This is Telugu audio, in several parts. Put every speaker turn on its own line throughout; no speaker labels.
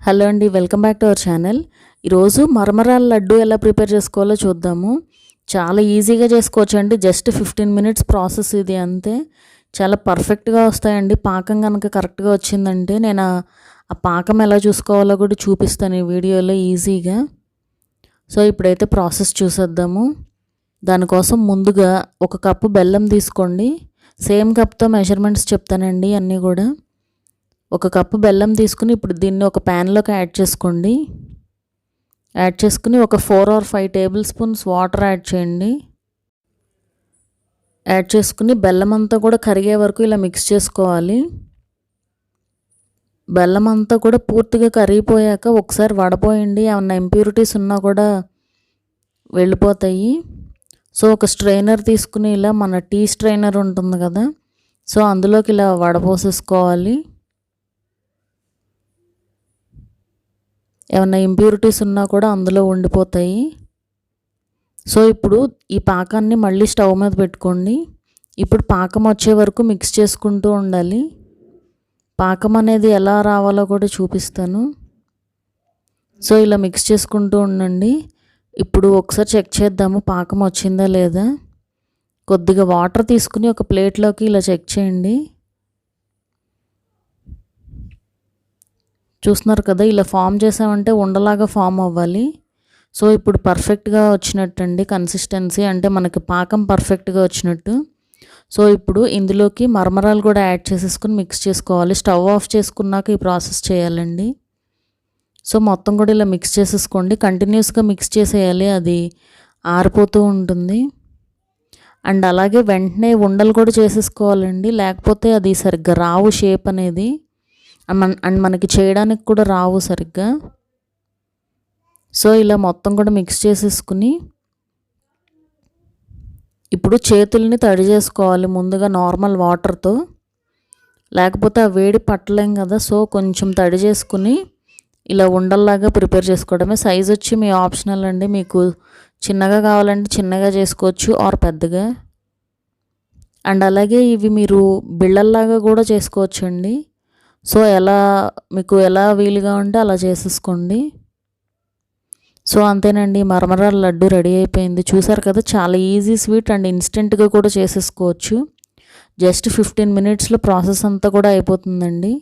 హలో అండి, welcome back to our channel. ఈరోజు మరమరాల లడ్డు ఎలా ప్రిపేర్ చేసుకోవాలో చూద్దాము. చాలా ఈజీగా చేసుకోవచ్చండి. జస్ట్ 15 మినిట్స్ ప్రాసెస్ ఇది అంతే. చాలా పర్ఫెక్ట్గా వస్తాయండి. పాకం కనుక కరెక్ట్గా వచ్చిందంటే నేను ఆ పాకం ఎలా చూసుకోవాలో కూడా చూపిస్తాను ఈ వీడియోలో ఈజీగా. సో ఇప్పుడైతే ప్రాసెస్ చూసేద్దాము. దానికోసం ముందుగా 1 కప్పు బెల్లం తీసుకోండి. సేమ్ కప్తో మెజర్మెంట్స్ చెప్తానండి అన్నీ కూడా. 1 కప్పు బెల్లం తీసుకుని ఇప్పుడు దీన్ని ఒక ప్యాన్లోకి యాడ్ చేసుకోండి. యాడ్ చేసుకుని ఒక 4 or 5 table spoons water add చేయండి. యాడ్ చేసుకుని బెల్లం అంతా కూడా కరిగే వరకు ఇలా మిక్స్ చేసుకోవాలి. బెల్లం అంతా కూడా పూర్తిగా కరిగిపోయాక ఒకసారి వడపోయండి. ఏమన్నా ఇంప్యూరిటీస్ ఉన్నా కూడా వెళ్ళిపోతాయి. సో ఒక స్ట్రైనర్ తీసుకుని ఇలా మన టీ స్ట్రైనర్ ఉంటుంది కదా, సో అందులోకి ఇలా వడపోసేసుకోవాలి. ఏమన్నా ఇంప్యూరిటీస్ ఉన్నా కూడా అందులో ఉండిపోతాయి. సో ఇప్పుడు ఈ పాకాన్ని మళ్ళీ స్టవ్ మీద పెట్టుకోండి. ఇప్పుడు పాకం వచ్చే వరకు మిక్స్ చేసుకుంటూ ఉండాలి. పాకం అనేది ఎలా రావాలో కూడా చూపిస్తాను. సో ఇలా మిక్స్ చేసుకుంటూ ఉండండి. ఇప్పుడు ఒకసారి చెక్ చేద్దాము పాకం వచ్చిందా లేదా. కొద్దిగా వాటర్ తీసుకుని ఒక ప్లేట్లోకి ఇలా చెక్ చేయండి. చూస్తున్నారు కదా, ఇలా ఫామ్ చేసామంటే ఉండలాగా ఫామ్ అవ్వాలి. సో ఇప్పుడు పర్ఫెక్ట్గా వచ్చినట్టండి కన్సిస్టెన్సీ, అంటే మనకి పాకం పర్ఫెక్ట్గా వచ్చినట్టు. సో ఇప్పుడు ఇందులోకి మరమరాలు కూడా యాడ్ చేసేసుకుని మిక్స్ చేసుకోవాలి. స్టవ్ ఆఫ్ చేసుకున్నాక ఈ ప్రాసెస్ చేయాలండి. సో మొత్తం కూడా ఇలా మిక్స్ చేసేసుకోండి. కంటిన్యూస్గా మిక్స్ చేసేయాలి, అది ఆరిపోతూ ఉంటుంది. అండ్ అలాగే వెంటనే ఉండలు కూడా చేసేసుకోవాలండి, లేకపోతే అది సరిగ్గా రావు షేప్ అనేది. అండ్ మనకి చేయడానికి కూడా రావు సరిగ్గా. సో ఇలా మొత్తం కూడా మిక్స్ చేసేసుకుని ఇప్పుడు చేతుల్ని తడి చేసుకోవాలి ముందుగా నార్మల్ వాటర్తో, లేకపోతే ఆ వేడి పట్టలేం కదా. సో కొంచెం తడి చేసుకుని ఇలా ఉండల్లాగా ప్రిపేర్ చేసుకోవడమే. సైజ్ వచ్చి మీ ఆప్షనల్ అండి, మీకు చిన్నగా కావాలంటే చిన్నగా చేసుకోవచ్చు ఆర్ పెద్దగా. అండ్ అలాగే ఇవి మీరు బిళ్ళల్లాగా కూడా చేసుకోవచ్చు అండి. సో మీకు ఎలా వీలుగా ఉంటే అలా చేసేసుకోండి. సో అంతేనండి, మరమరాల లడ్డు రెడీ అయిపోయింది. చూసారు కదా, చాలా ఈజీ స్వీట్ అండ్ ఇన్స్టెంట్గా కూడా చేసేసుకోవచ్చు. జస్ట్ 15 మినిట్స్లో ప్రాసెస్ అంతా కూడా అయిపోతుందండి.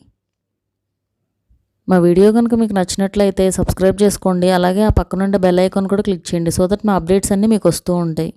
మా వీడియో కనుక మీకు నచ్చినట్లయితే సబ్స్క్రైబ్ చేసుకోండి. అలాగే ఆ పక్కనుండే బెల్ ఐకాన్ కూడా క్లిక్ చేయండి, సో దట్ మా అప్డేట్స్ అన్నీ మీకు వస్తూ ఉంటాయి.